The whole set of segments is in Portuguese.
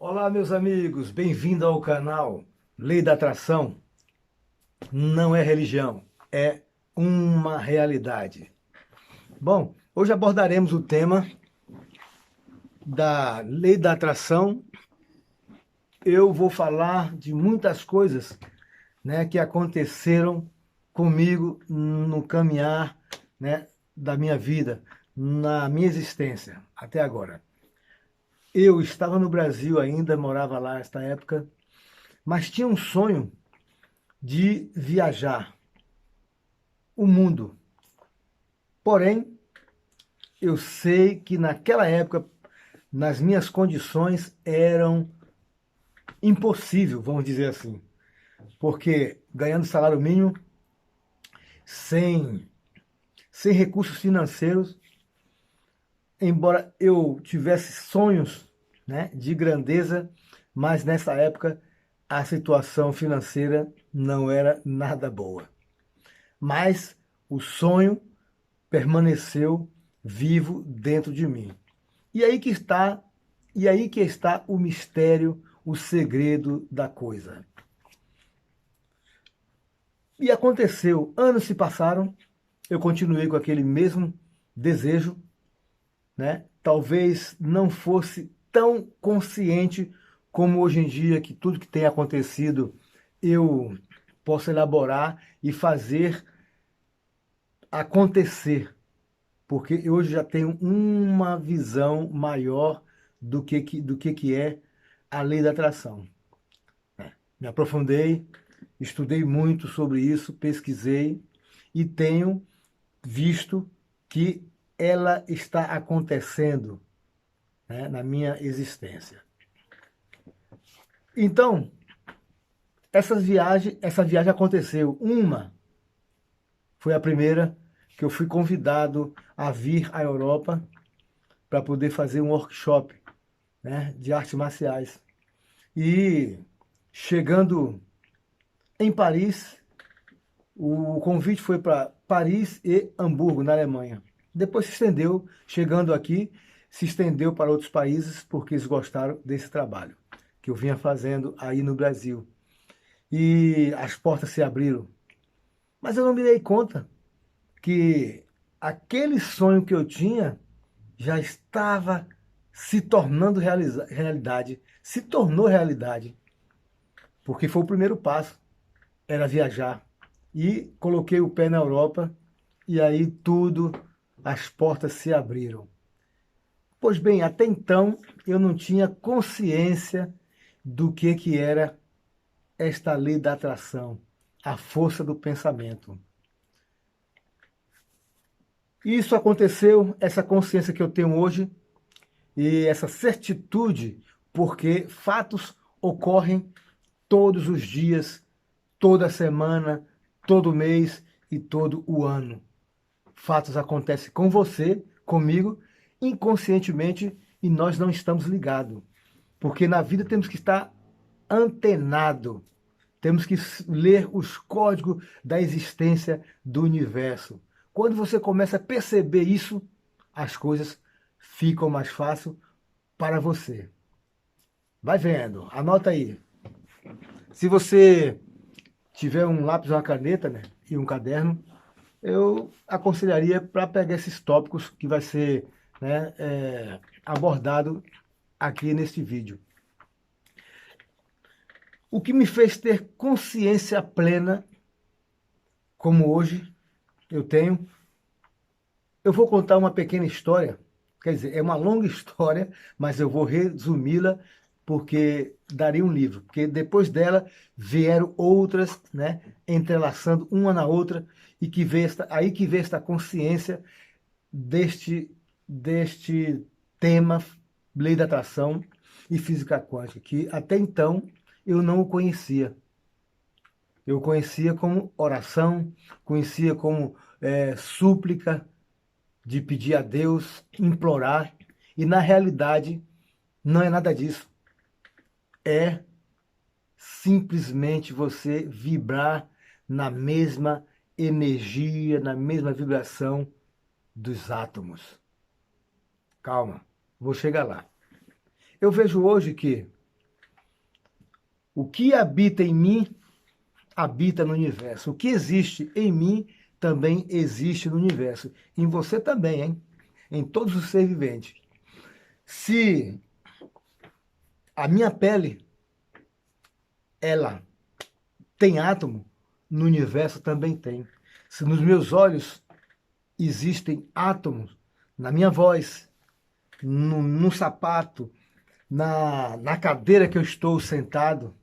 Olá, meus amigos, bem-vindo ao canal Lei da Atração. Não é religião, é uma realidade. Bom, hoje abordaremos o tema da Lei da Atração. Eu vou falar de muitas coisas, né, que aconteceram comigo no caminhar, né, da minha vida, na minha existência até agora. Eu estava no Brasil ainda, morava lá nesta época, mas tinha um sonho de viajar o mundo. Porém, eu sei que naquela época, nas minhas condições, eram impossível, vamos dizer assim. Porque ganhando salário mínimo, sem, sem recursos financeiros, embora eu tivesse sonhos, né, de grandeza, mas nessa época a situação financeira não era nada boa. Mas o sonho permaneceu vivo dentro de mim. E aí que está, e aí que está o mistério, o segredo da coisa. E aconteceu, anos se passaram, eu continuei com aquele mesmo desejo, né? Talvez não fosse tão consciente como hoje em dia, que tudo que tem acontecido eu posso elaborar e fazer acontecer, porque hoje já tenho uma visão maior do que é a lei da atração. Me aprofundei, estudei muito sobre isso, pesquisei e tenho visto que ela está acontecendo, né, na minha existência. Então, essa viagem aconteceu. Uma foi a primeira que eu fui convidado a vir à Europa para poder fazer um workshop, né, de artes marciais. E chegando em Paris, o convite foi para Paris e Hamburgo, na Alemanha. Depois se estendeu, chegando aqui, se estendeu para outros países porque eles gostaram desse trabalho que eu vinha fazendo aí no Brasil. E as portas se abriram. Mas eu não me dei conta que aquele sonho que eu tinha já estava se tornando realidade, se tornou realidade, porque foi o primeiro passo, era viajar. E coloquei o pé na Europa e aí tudo, as portas se abriram. Pois bem, até então eu não tinha consciência do que era esta lei da atração, a força do pensamento. Isso aconteceu, essa consciência que eu tenho hoje e essa certitude, porque fatos ocorrem todos os dias, toda semana, todo mês e todo o ano. Fatos acontecem com você, comigo, inconscientemente, e nós não estamos ligados. Porque na vida temos que estar antenado. Temos que ler os códigos da existência do universo. Quando você começa a perceber isso, as coisas ficam mais fáceis para você. Vai vendo, anota aí. Se você tiver um lápis, uma caneta, né, e um caderno, eu aconselharia para pegar esses tópicos que vai ser, né, abordado aqui neste vídeo. O que me fez ter consciência plena, como hoje eu tenho, eu vou contar uma pequena história, quer dizer, é uma longa história, mas eu vou resumi-la porque daria um livro, porque depois dela vieram outras, né, entrelaçando uma na outra, e que vê aí que vê esta consciência deste tema, lei da atração e física quântica, que até então eu não o conhecia. Eu conhecia como oração, conhecia como súplica, de pedir a Deus, implorar, e na realidade não é nada disso. É simplesmente você vibrar na mesma energia, na mesma vibração dos átomos. Calma, vou chegar lá. Eu vejo hoje que O que habita em mim, habita no universo. O que existe em mim, também existe no universo. Em você também, hein? Em todos os seres viventes. Se a minha pele, ela tem átomo, no universo também tem. Se nos meus olhos existem átomos, na minha voz, no sapato, na cadeira que eu estou sentado,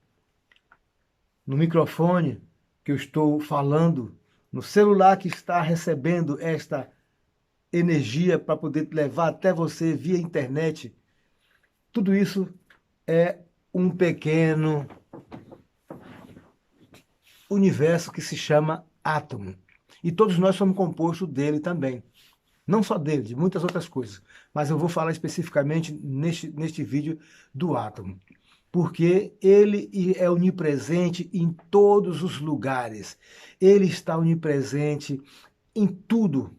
no microfone que eu estou falando, no celular que está recebendo esta energia para poder levar até você via internet, tudo isso é um pequeno universo que se chama átomo. E todos nós somos compostos dele também. Não só dele, de muitas outras coisas. Mas eu vou falar especificamente neste vídeo do átomo. Porque ele é onipresente em todos os lugares. Ele está onipresente em tudo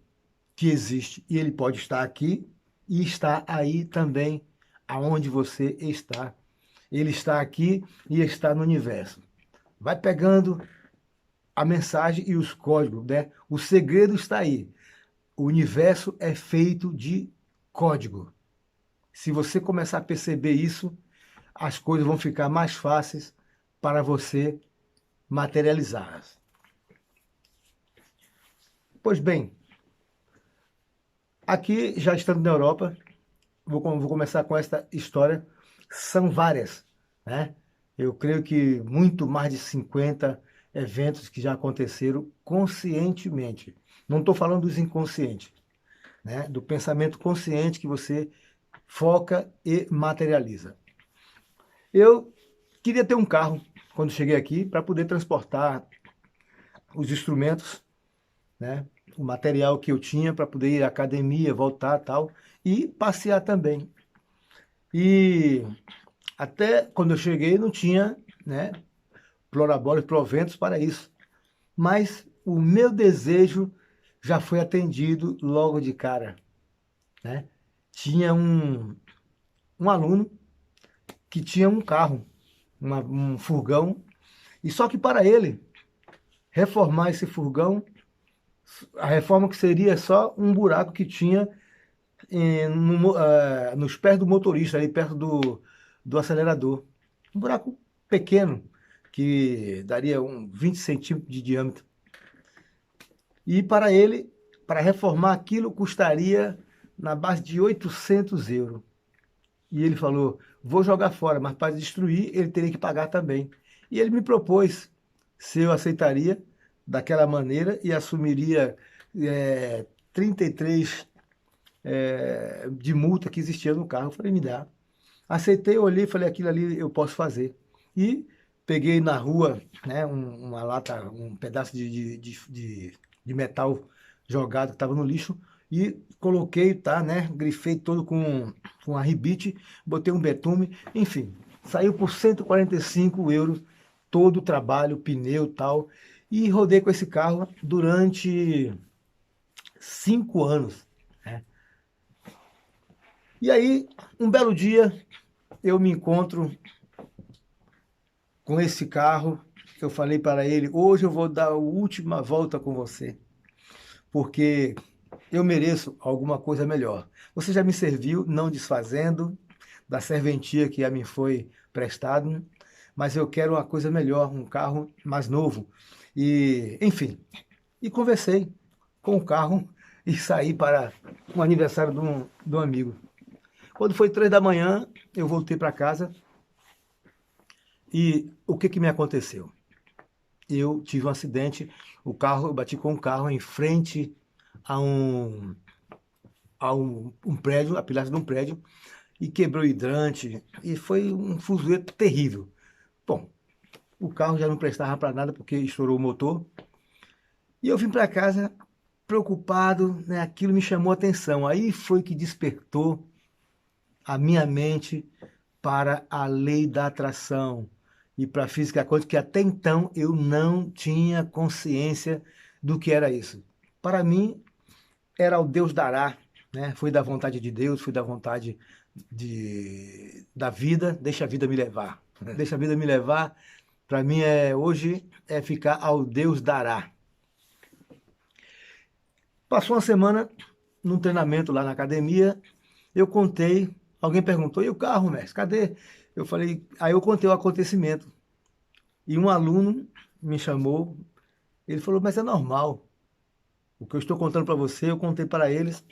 que existe. E ele pode estar aqui e está aí também aonde você está. Ele está aqui e está no universo. Vai pegando a mensagem e os códigos, né? O segredo está aí. O universo é feito de código. Se você começar a perceber isso, as coisas vão ficar mais fáceis para você materializá-las. Pois bem, aqui já estando na Europa, vou começar com esta história. São várias, né? Eu creio que muito mais de 50 eventos que já aconteceram conscientemente. Não estou falando dos inconscientes, né? Do pensamento consciente que você foca e materializa. Eu queria ter um carro quando cheguei aqui para poder transportar os instrumentos, né? O material que eu tinha para poder ir à academia, voltar tal, e passear também. E até quando eu cheguei não tinha, né, plorabólicos, proventos para isso. Mas o meu desejo já foi atendido logo de cara, né? Tinha um aluno que tinha um carro, um furgão, e só que para ele reformar esse furgão, a reforma que seria só um buraco que tinha nos pés do motorista, ali perto do acelerador. Um buraco pequeno, que daria 20 centímetros de diâmetro. E para ele, para reformar aquilo, custaria na base de 800 euros. E ele falou, vou jogar fora, mas para destruir ele teria que pagar também. E ele me propôs se eu aceitaria daquela maneira e assumiria 33 de multa que existia no carro. Eu falei, me dá. Aceitei, olhei e falei, aquilo ali eu posso fazer. E peguei na rua, né, uma lata, um pedaço de metal jogado que estava no lixo e coloquei, tá, né, grifei todo com a ribite, botei um betume, enfim, saiu por 145 euros todo o trabalho, pneu e tal, e rodei com esse carro durante 5 anos. Né? E aí, um belo dia, eu me encontro com esse carro. Eu falei para ele, hoje eu vou dar a última volta com você, porque eu mereço alguma coisa melhor. Você já me serviu, não desfazendo da serventia que a mim foi prestado, mas eu quero uma coisa melhor, um carro mais novo. E, enfim, e conversei com o carro e saí para um aniversário de um amigo. Quando foi 3 da manhã, eu voltei para casa e o que me aconteceu? Eu tive um acidente, eu bati com o carro em frente a um prédio, a pilastra de um prédio, e quebrou o hidrante, e foi um fuzuê terrível. Bom, o carro já não prestava para nada porque estourou o motor, e eu vim para casa preocupado, né? Aquilo me chamou a atenção, aí foi que despertou a minha mente para a lei da atração e para a física quântica, que até então eu não tinha consciência do que era isso. Para mim, era o Deus dará, né? Foi da vontade de Deus, foi da vontade da vida, deixa a vida me levar. deixa a vida me levar. Para mim, hoje é ficar ao Deus dará. Passou uma semana num treinamento lá na academia, eu contei, alguém perguntou, e o carro, mestre, cadê? Eu falei, aí eu contei o acontecimento. E um aluno me chamou, ele falou, mas é normal. O que eu estou contando para você, eu contei para eles.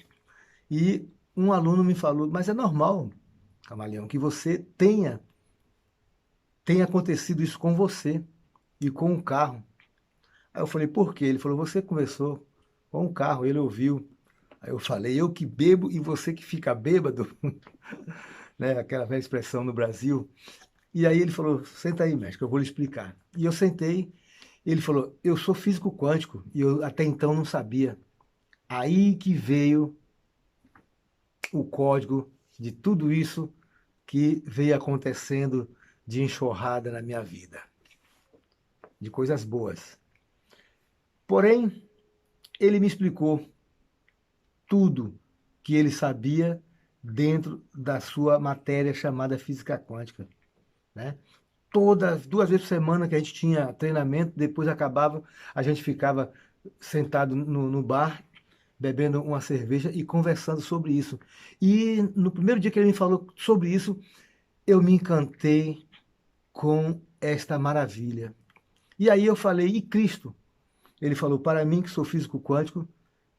E um aluno me falou, mas é normal, Camaleão, que você tenha acontecido isso com você e com o carro. Aí eu falei, por quê? Ele falou, você conversou com o carro, ele ouviu. Aí eu falei, eu que bebo e você que fica bêbado, né? Aquela velha expressão no Brasil. E aí ele falou, senta aí, mestre, que eu vou lhe explicar. E eu sentei, ele falou, eu sou físico quântico, e eu até então não sabia. Aí que veio o código de tudo isso que veio acontecendo de enxurrada na minha vida, de coisas boas. Porém, ele me explicou tudo que ele sabia dentro da sua matéria chamada física quântica, né? Todas, 2 vezes por semana que a gente tinha treinamento, depois acabava, a gente ficava sentado no bar, bebendo uma cerveja e conversando sobre isso. E no primeiro dia que ele me falou sobre isso, eu me encantei com esta maravilha. E aí eu falei, e Cristo? Ele falou, para mim que sou físico quântico,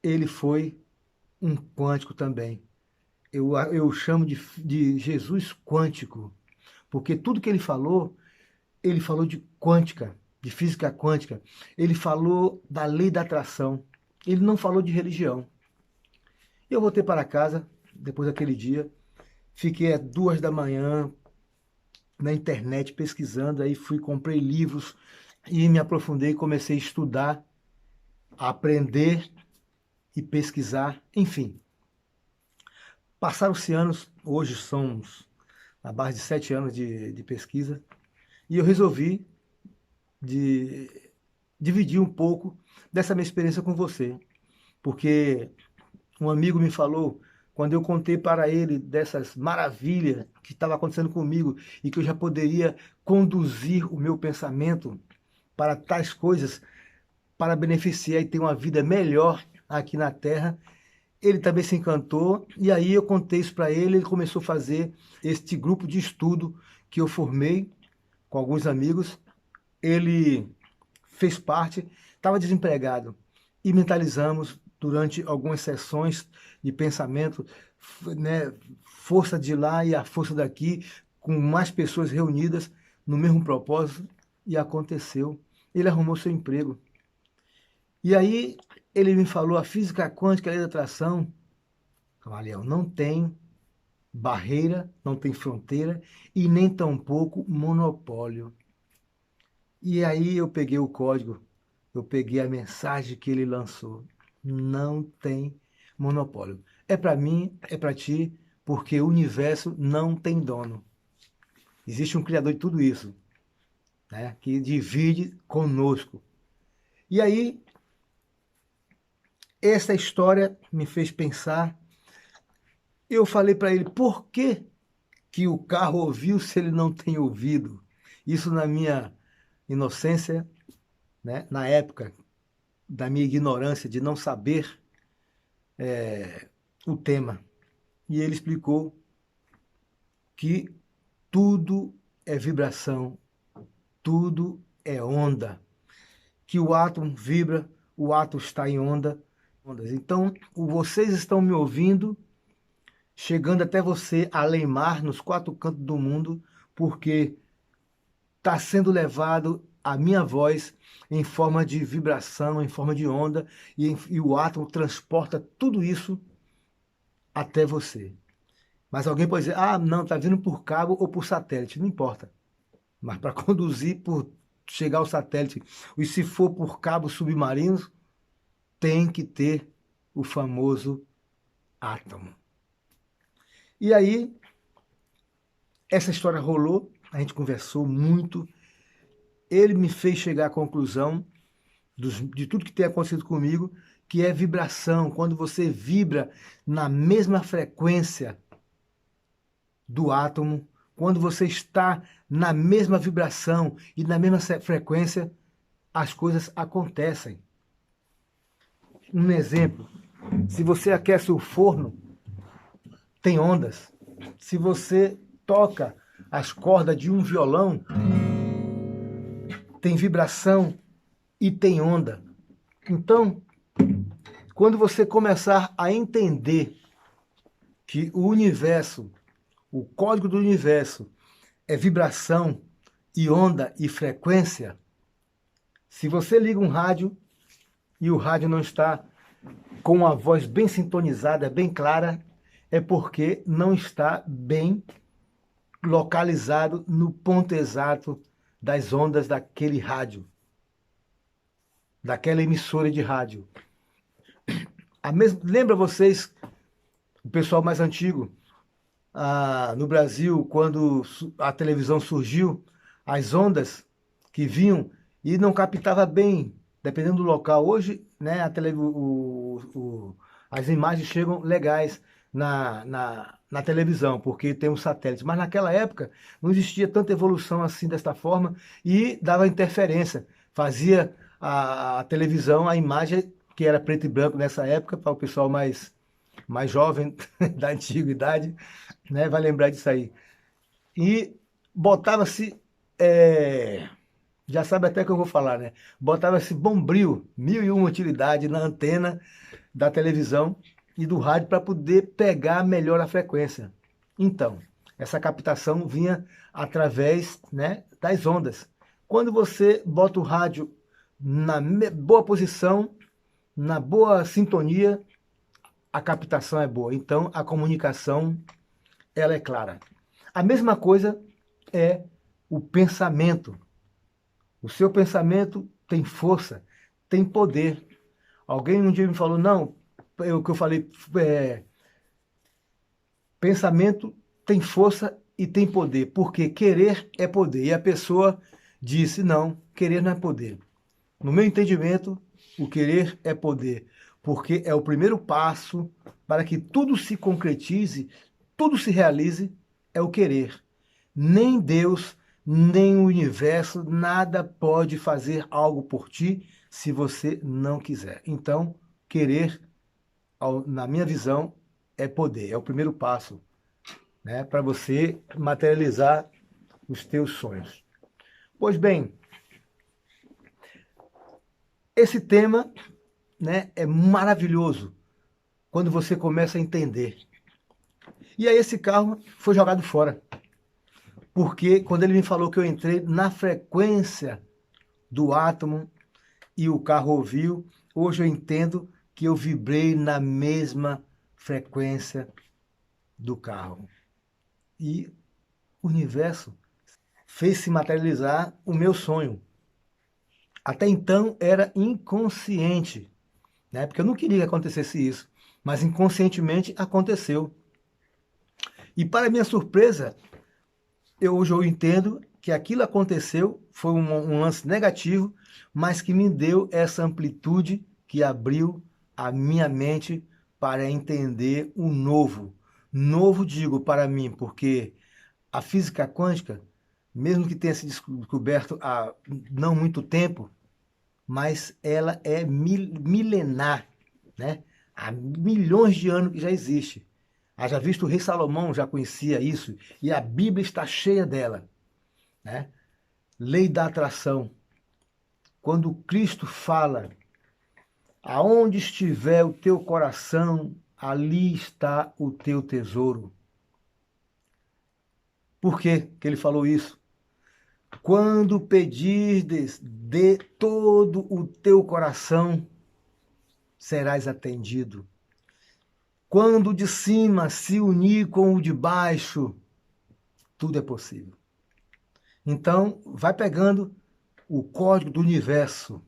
ele foi um quântico também. Eu chamo de Jesus quântico, porque tudo que ele falou de quântica, de física quântica, ele falou da lei da atração, ele não falou de religião. Eu voltei para casa, depois daquele dia, fiquei às 2 da manhã na internet pesquisando, aí fui, comprei livros e me aprofundei, comecei a estudar, a aprender e pesquisar, enfim. Passaram-se anos, hoje são a base de 7 anos de pesquisa, e eu resolvi dividir um pouco dessa minha experiência com você, porque um amigo me falou, quando eu contei para ele dessas maravilhas que estava acontecendo comigo e que eu já poderia conduzir o meu pensamento para tais coisas, para beneficiar e ter uma vida melhor aqui na Terra, ele também se encantou, e aí eu contei isso para ele, ele começou a fazer este grupo de estudo que eu formei com alguns amigos, ele fez parte, estava desempregado, e mentalizamos durante algumas sessões de pensamento, né, força de lá e a força daqui, com mais pessoas reunidas no mesmo propósito, e aconteceu. Ele arrumou seu emprego. E aí ele me falou, a física quântica, a lei da atração, Camaleão, não tem barreira, não tem fronteira e nem tampouco monopólio. E aí eu peguei o código, eu peguei a mensagem que ele lançou. Não tem monopólio. É para mim, é para ti, porque o universo não tem dono. Existe um criador de tudo isso, né, que divide conosco. E aí, essa história me fez pensar. Eu falei para ele, por que o carro ouviu se ele não tem ouvido? Isso na minha inocência, né? Na época da minha ignorância de não saber o tema. E ele explicou que tudo é vibração, tudo é onda, que o átomo vibra, o átomo está em onda. Então, vocês estão me ouvindo, chegando até você, além-mar, nos 4 cantos do mundo, porque está sendo levado a minha voz em forma de vibração, em forma de onda, e o átomo transporta tudo isso até você. Mas alguém pode dizer, ah, não, está vindo por cabo ou por satélite, não importa. Mas para conduzir, por chegar ao satélite, e se for por cabos submarinos, tem que ter o famoso átomo. E aí, essa história rolou, a gente conversou muito, ele me fez chegar à conclusão de tudo que tem acontecido comigo, que é vibração. Quando você vibra na mesma frequência do átomo, quando você está na mesma vibração e na mesma frequência, as coisas acontecem. Um exemplo, se você aquece o forno, tem ondas. Se você toca as cordas de um violão, tem vibração e tem onda. Então, quando você começar a entender que o universo, o código do universo é vibração e onda e frequência, se você liga um rádio e o rádio não está com uma voz bem sintonizada, bem clara, é porque não está bem localizado no ponto exato das ondas daquele rádio, daquela emissora de rádio. Lembra vocês, o pessoal mais antigo, no Brasil, quando a televisão surgiu, as ondas que vinham e não captava bem, dependendo do local. Hoje, né, as imagens chegam legais na televisão, porque tem um satélite. Mas naquela época não existia tanta evolução assim desta forma e dava interferência. Fazia a televisão, a imagem, que era preto e branco nessa época, para o pessoal mais jovem da antiguidade, né, vai lembrar disso aí. E botava-se, já sabe até o que eu vou falar, né? Botava-se bombril, 1001 utilidade na antena da televisão e do rádio para poder pegar melhor a frequência. Então, essa captação vinha através, né, das ondas. Quando você bota o rádio na boa posição, na boa sintonia, a captação é boa. Então, a comunicação, ela é clara. A mesma coisa é o pensamento. O seu pensamento tem força, tem poder. Alguém um dia me falou, não, o que eu falei, pensamento tem força e tem poder, porque querer é poder. E a pessoa disse, não, querer não é poder. No meu entendimento, o querer é poder, porque é o primeiro passo para que tudo se concretize, tudo se realize, é o querer. Nem Deus, nem o universo, nada pode fazer algo por ti se você não quiser. Então, querer, na minha visão, é poder, é o primeiro passo, né, para você materializar os teus sonhos. Pois bem, esse tema, né, é maravilhoso quando você começa a entender. E aí esse carro foi jogado fora. Porque quando ele me falou que eu entrei na frequência do átomo e o carro ouviu, hoje eu entendo que eu vibrei na mesma frequência do carro. E o universo fez se materializar o meu sonho. Até então era inconsciente, né? Porque eu não queria que acontecesse isso, mas inconscientemente aconteceu. E para minha surpresa, hoje eu entendo que aquilo aconteceu, foi um lance negativo, mas que me deu essa amplitude que abriu a minha mente para entender o novo. Novo, digo, para mim, porque a física quântica, mesmo que tenha se descoberto há não muito tempo, mas ela é milenar, né? Há milhões de anos que já existe. Haja visto o rei Salomão já conhecia isso, e a Bíblia está cheia dela, né? Lei da atração. Quando Cristo fala, aonde estiver o teu coração, ali está o teu tesouro. Por que ele falou isso? Quando pedirdes de todo o teu coração, serás atendido. Quando o de cima se unir com o de baixo, tudo é possível. Então, vai pegando o código do universo.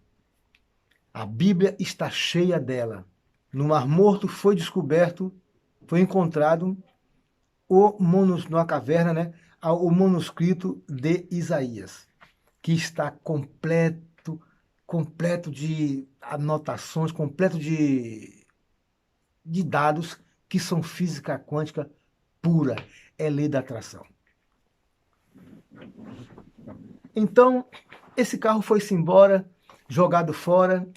A Bíblia está cheia dela. No Mar Morto foi descoberto, foi encontrado numa caverna, né, o manuscrito de Isaías, que está completo de anotações, completo de dados que são física quântica pura, é lei da atração. Então, esse carro foi-se embora, jogado fora.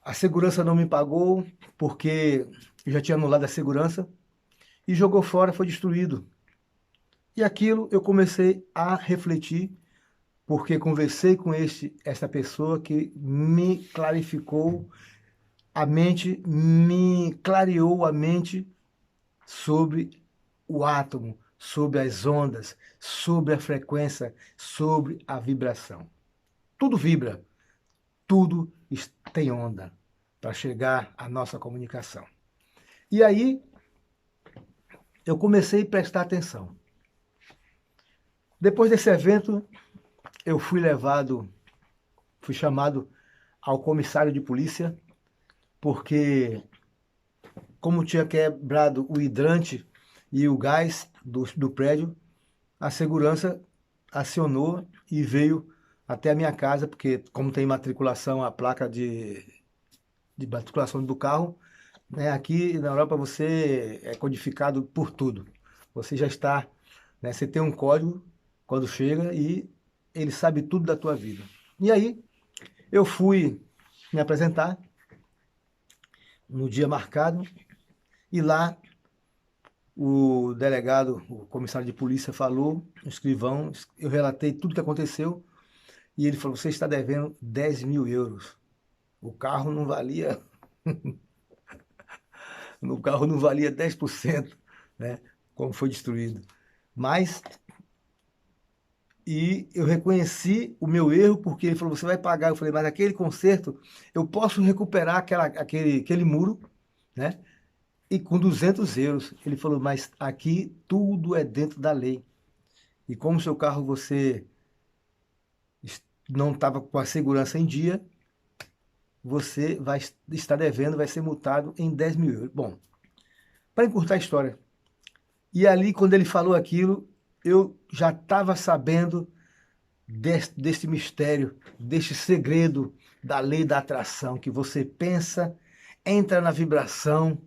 A segurança não me pagou, porque eu já tinha anulado a segurança, e jogou fora, foi destruído. E aquilo eu comecei a refletir, porque conversei com essa pessoa que me clarificou a mente, me clareou a mente sobre o átomo, sobre as ondas, sobre a frequência, sobre a vibração. Tudo vibra, tudo tem onda para chegar à nossa comunicação. E aí eu comecei a prestar atenção. Depois desse evento, eu fui chamado ao comissário de polícia, porque como tinha quebrado o hidrante e o gás do prédio, a segurança acionou e veio até a minha casa, porque como tem matriculação, a placa de matriculação do carro, né, aqui na Europa você é codificado por tudo. Você já está, né, você tem um código quando chega e ele sabe tudo da tua vida. E aí eu fui me apresentar no dia marcado e lá o delegado, o comissário de polícia falou, o escrivão, eu relatei tudo o que aconteceu e ele falou, você está devendo 10 mil euros. O carro não valia, no carro não valia 10%, né, como foi destruído. Mas, e eu reconheci o meu erro, porque ele falou, você vai pagar. Eu falei, mas aquele conserto, eu posso recuperar aquele muro, né, e com 200 euros. Ele falou, mas aqui tudo é dentro da lei. E como seu carro você não estava com a segurança em dia, você vai estar devendo, vai ser multado em 10 mil euros. Bom, para encurtar a história, e ali quando ele falou aquilo, eu já estava sabendo deste mistério, deste segredo da lei da atração, que você pensa, entra na vibração,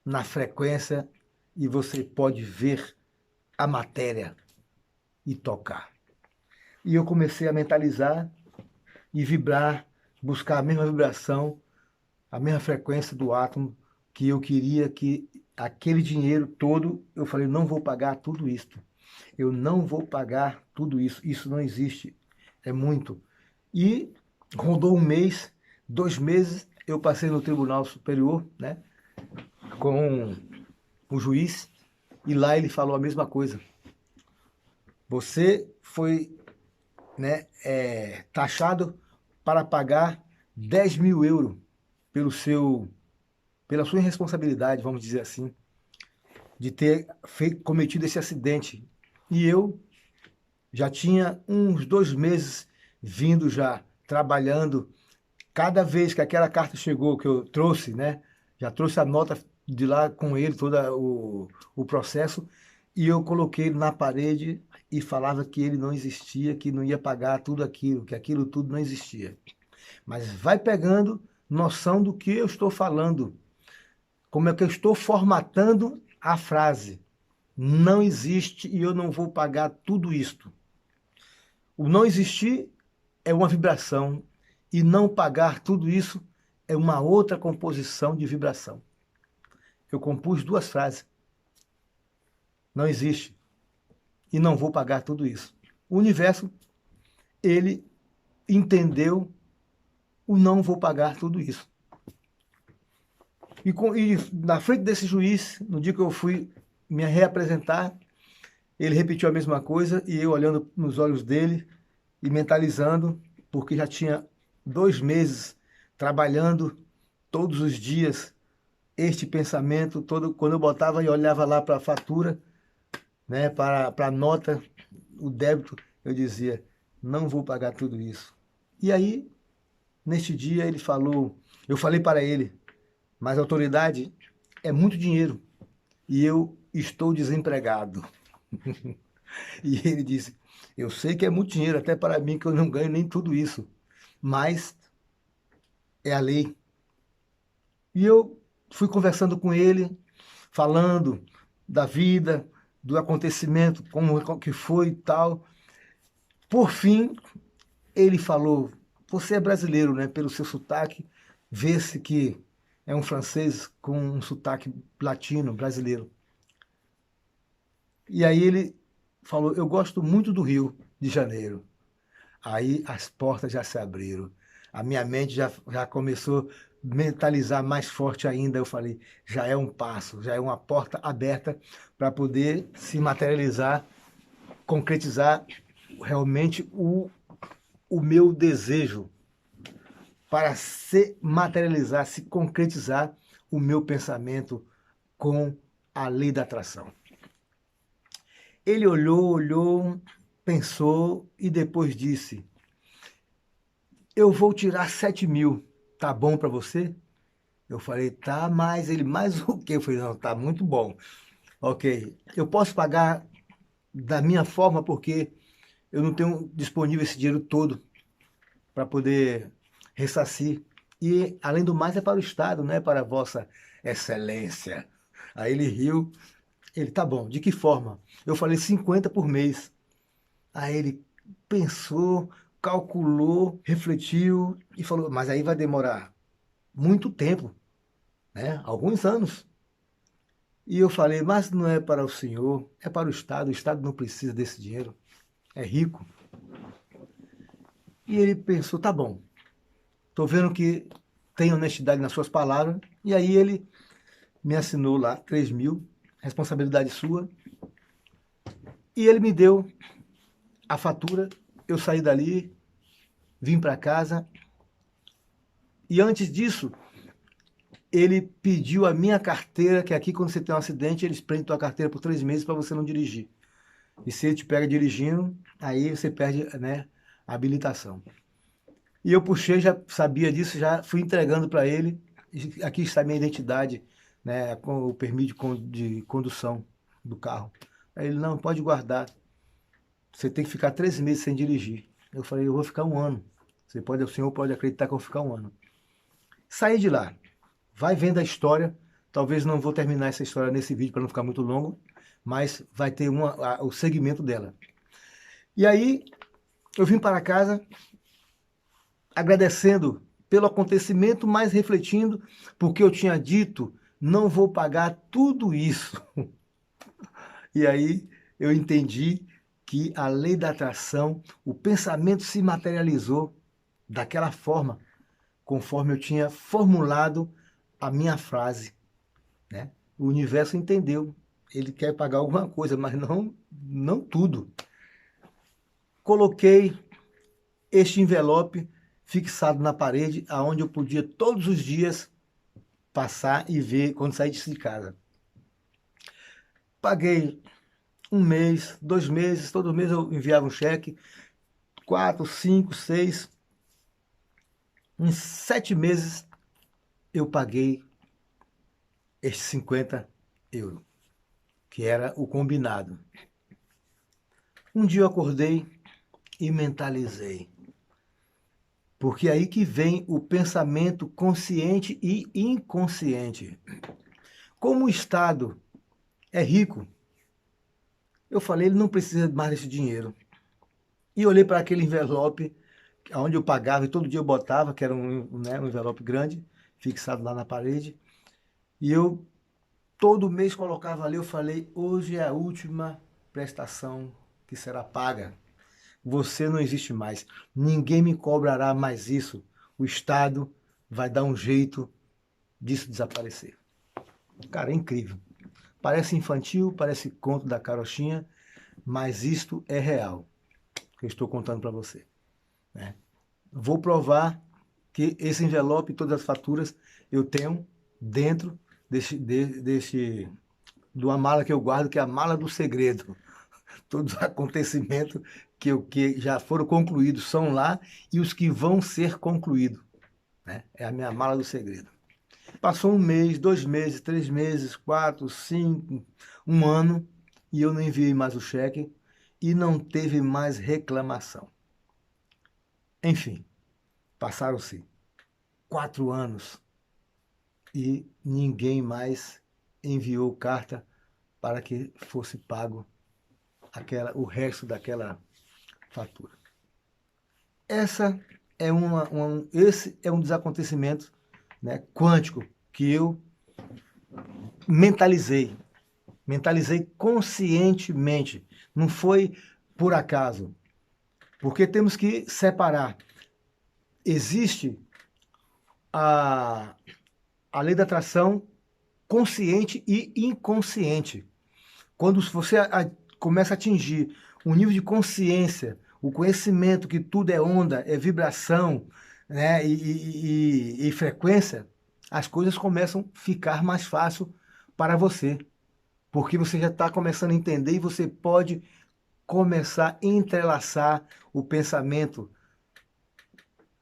na frequência, e você pode ver a matéria e tocar. E eu comecei a mentalizar e vibrar, buscar a mesma vibração, a mesma frequência do átomo, que eu queria que aquele dinheiro todo, eu falei, não vou pagar tudo isto. Eu não vou pagar tudo isso. Isso não existe. É muito. E rondou um mês, 2 meses, eu passei no Tribunal Superior, né, com o juiz, e lá ele falou a mesma coisa. Você foi, né, taxado para pagar 10 mil euros pela sua irresponsabilidade, vamos dizer assim, de ter cometido esse acidente. E eu já tinha uns 2 meses vindo já, trabalhando. Cada vez que aquela carta chegou, que eu trouxe, né? Já trouxe a nota de lá com ele, todo o processo, e eu coloquei na parede e falava que ele não existia, que não ia pagar tudo aquilo, que aquilo tudo não existia. Mas vai pegando noção do que eu estou falando, como é que eu estou formatando a frase. Não existe e eu não vou pagar tudo isto. O não existir é uma vibração e não pagar tudo isso é uma outra composição de vibração. Eu compus 2 frases. Não existe e não vou pagar tudo isso. O universo, ele entendeu o não vou pagar tudo isso. E na frente desse juiz, no dia que eu fui me reapresentar, ele repetiu a mesma coisa e eu olhando nos olhos dele e mentalizando, porque já tinha 2 meses trabalhando todos os dias este pensamento, todo, quando eu botava e olhava lá para a fatura, né, para a nota, o débito, eu dizia, não vou pagar tudo isso. E aí, neste dia, ele falou, eu falei para ele, mas a autoridade é muito dinheiro e eu estou desempregado. E ele disse, eu sei que é muito dinheiro, até para mim, que eu não ganho nem tudo isso, mas é a lei. E eu fui conversando com ele, falando da vida, do acontecimento, como que foi e tal. Por fim, ele falou, você é brasileiro, né? Pelo seu sotaque, vê-se que é um francês com um sotaque latino, brasileiro. E aí ele falou, eu gosto muito do Rio de Janeiro. Aí as portas já se abriram. A minha mente já começou a mentalizar mais forte ainda. Eu falei, já é um passo, já é uma porta aberta para poder se materializar, concretizar realmente o meu desejo, para se materializar, se concretizar o meu pensamento com a lei da atração. Ele olhou, pensou e depois disse, eu vou tirar 7.000, tá bom para você? Eu falei, tá, mas ele, mais o quê? Eu falei, não, tá muito bom. Ok, eu posso pagar da minha forma porque eu não tenho disponível esse dinheiro todo para poder ressarcir. E, além do mais, é para o Estado, não é para a Vossa Excelência. Aí ele riu, ele, tá bom, de que forma? Eu falei 50 por mês. Aí ele pensou, calculou, refletiu e falou, mas aí vai demorar muito tempo, né? Alguns anos. E eu falei, mas não é para o senhor, é para o Estado não precisa desse dinheiro, é rico. E ele pensou, tá bom, estou vendo que tem honestidade nas suas palavras, e aí ele me assinou lá 3.000, responsabilidade sua, e ele me deu a fatura, eu saí dali, vim para casa, e antes disso, ele pediu a minha carteira, que aqui quando você tem um acidente, eles prendem tua carteira por 3 meses para você não dirigir. E se ele te pega dirigindo, aí você perde, né, a habilitação. E eu puxei, já sabia disso, já fui entregando para ele. Aqui está a minha identidade, né, com o permito de condução do carro. Aí ele, não, pode guardar. Você tem que ficar 3 meses sem dirigir. Eu falei, eu vou ficar 1 ano. O senhor pode acreditar que eu vou ficar 1 ano. Saí de lá. Vai vendo a história. Talvez não vou terminar essa história nesse vídeo para não ficar muito longo, mas vai ter o segmento dela. E aí eu vim para casa agradecendo pelo acontecimento, mas refletindo, porque eu tinha dito, não vou pagar tudo isso. E aí eu entendi que a lei da atração, o pensamento se materializou daquela forma, conforme eu tinha formulado a minha frase, né? O universo entendeu. Ele quer pagar alguma coisa, mas não tudo. Coloquei este envelope fixado na parede, aonde eu podia todos os dias passar e ver quando saísse de casa. Paguei 1 mês, 2 meses, todo mês eu enviava um cheque, 4, 5, 6. Em 7 meses eu paguei estes 50 euros, que era o combinado. Um dia eu acordei e mentalizei. Porque é aí que vem o pensamento consciente e inconsciente. Como o Estado é rico, eu falei, ele não precisa mais desse dinheiro. E olhei para aquele envelope, onde eu pagava e todo dia eu botava, que era né, um envelope grande, fixado lá na parede. E eu todo mês colocava ali, eu falei, hoje é a última prestação que será paga. Você não existe mais. Ninguém me cobrará mais isso. O Estado vai dar um jeito disso desaparecer. Cara, é incrível. Parece infantil, parece conto da carochinha, mas isto é real, que eu estou contando para você, né? Vou provar que esse envelope e todas as faturas eu tenho dentro de uma mala que eu guardo, que é a mala do segredo. Todos os acontecimentos que já foram concluídos são lá e os que vão ser concluídos, né? É a minha mala do segredo. Passou 1 mês, 2 meses, 3 meses, 4, 5, 1 ano e eu não enviei mais o cheque e não teve mais reclamação. Enfim, passaram-se 4 anos e ninguém mais enviou carta para que fosse pago o resto daquela fatura. Esse é um dos acontecimentos, né, quântico que eu mentalizei conscientemente. Não foi por acaso, porque temos que separar. Existe a lei da atração consciente e inconsciente. Quando você começa a atingir um nível de consciência, o conhecimento que tudo é onda, é vibração, né, e frequência, as coisas começam a ficar mais fácil para você, porque você já está começando a entender e você pode começar a entrelaçar o pensamento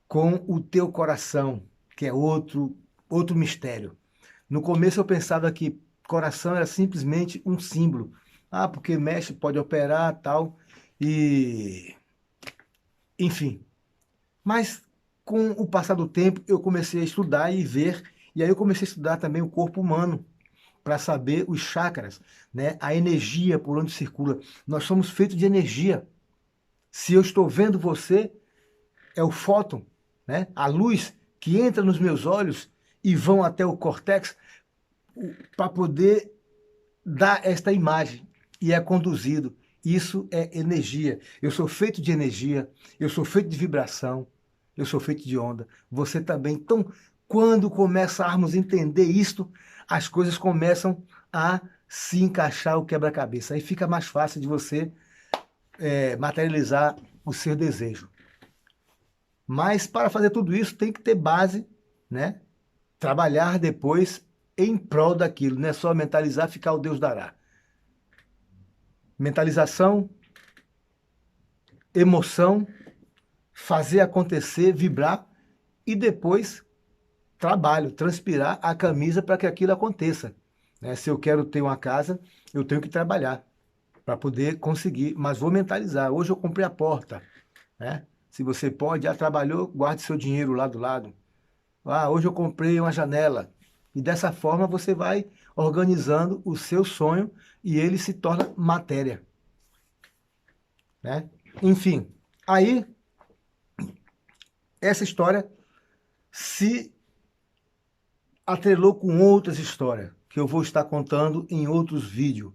com o teu coração, que é outro mistério. No começo eu pensava que coração era simplesmente um símbolo. Ah, porque mexe, pode operar, tal, e enfim. Mas com o passar do tempo eu comecei a estudar e ver, e aí eu comecei a estudar também o corpo humano, para saber os chakras, né? A energia por onde circula. Nós somos feitos de energia. Se eu estou vendo você, é o fóton, né? A luz que entra nos meus olhos e vão até o córtex para poder dar esta imagem e é conduzido. Isso é energia. Eu sou feito de energia, eu sou feito de vibração, eu sou feito de onda. Você também. Então, quando começarmos a entender isto, as coisas começam a se encaixar o quebra-cabeça. Aí fica mais fácil de você materializar o seu desejo. Mas para fazer tudo isso tem que ter base, né? Trabalhar depois em prol daquilo, não é só mentalizar, ficar o Deus dará. Mentalização, emoção, fazer acontecer, vibrar e depois trabalho, transpirar a camisa para que aquilo aconteça. Né? Se eu quero ter uma casa, eu tenho que trabalhar para poder conseguir, mas vou mentalizar. Hoje eu comprei a porta. Né? Se você pode, já trabalhou, guarde seu dinheiro lá do lado. Ah, hoje eu comprei uma janela. E dessa forma você vai organizando o seu sonho e ele se torna matéria. Né? Enfim, aí essa história se atrelou com outras histórias que eu vou estar contando em outros vídeos.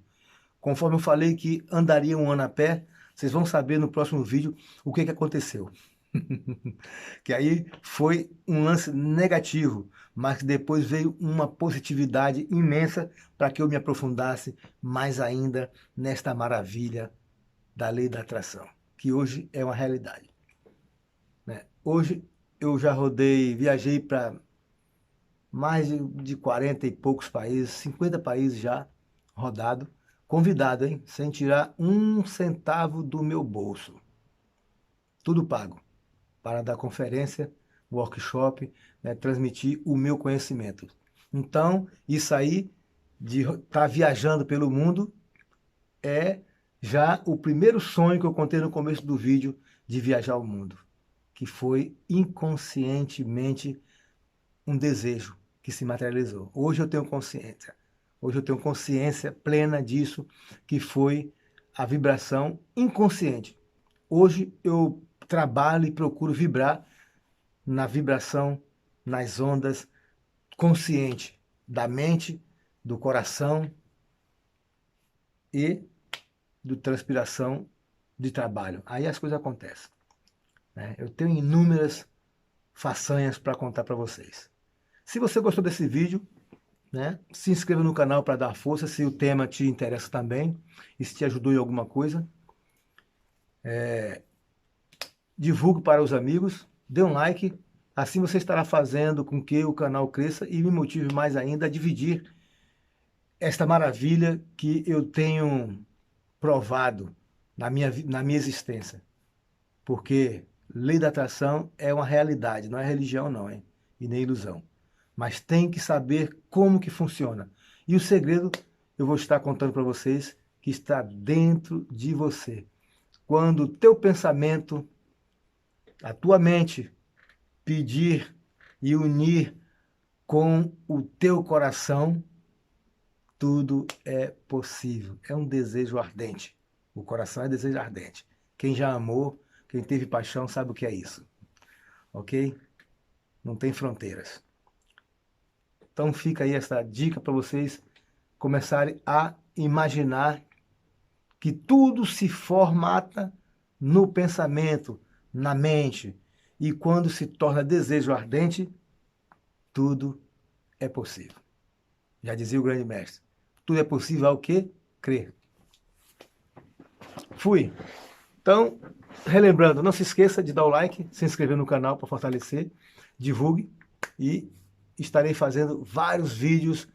Conforme eu falei que andaria um ano a pé, vocês vão saber no próximo vídeo o que aconteceu. Que aí foi um lance negativo, mas que depois veio uma positividade imensa para que eu me aprofundasse mais ainda nesta maravilha da lei da atração, que hoje é uma realidade. Né? Hoje eu já viajei para mais de 40 e poucos países, 50 países já rodado, convidado, hein? Sem tirar um centavo do meu bolso. Tudo pago para dar conferência, workshop, né, transmitir o meu conhecimento. Então, isso aí, de estar viajando pelo mundo, é já o primeiro sonho que eu contei no começo do vídeo de viajar ao mundo, que foi inconscientemente um desejo que se materializou. Hoje eu tenho consciência. Hoje eu tenho consciência plena disso, que foi a vibração inconsciente. Hoje eu trabalho e procuro vibrar na vibração, nas ondas consciente da mente, do coração e do transpiração de trabalho. Aí as coisas acontecem. Né? Eu tenho inúmeras façanhas para contar para vocês. Se você gostou desse vídeo, né, se inscreva no canal para dar força, se o tema te interessa também, e se te ajudou em alguma coisa. Divulgue para os amigos, dê um like, assim você estará fazendo com que o canal cresça e me motive mais ainda a dividir esta maravilha que eu tenho provado na minha existência. Porque lei da atração é uma realidade, não é religião não, hein? E nem ilusão. Mas tem que saber como que funciona. E o segredo eu vou estar contando para vocês que está dentro de você. Quando o teu pensamento, a tua mente pedir e unir com o teu coração, tudo é possível. É um desejo ardente. O coração é desejo ardente. Quem já amou, quem teve paixão, sabe o que é isso. Ok? Não tem fronteiras. Então fica aí essa dica para vocês começarem a imaginar que tudo se formata no pensamento, na mente. E quando se torna desejo ardente, tudo é possível. Já dizia o grande mestre. Tudo é possível ao que? Crer. Fui. Então, relembrando, não se esqueça de dar o like, se inscrever no canal para fortalecer, divulgue e estarei fazendo vários vídeos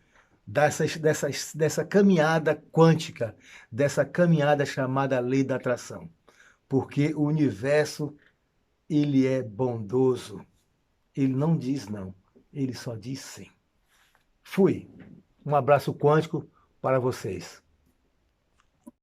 dessa caminhada quântica, dessa caminhada chamada Lei da Atração. Porque o universo, ele é bondoso. Ele não diz não, ele só diz sim. Fui. Um abraço quântico para vocês.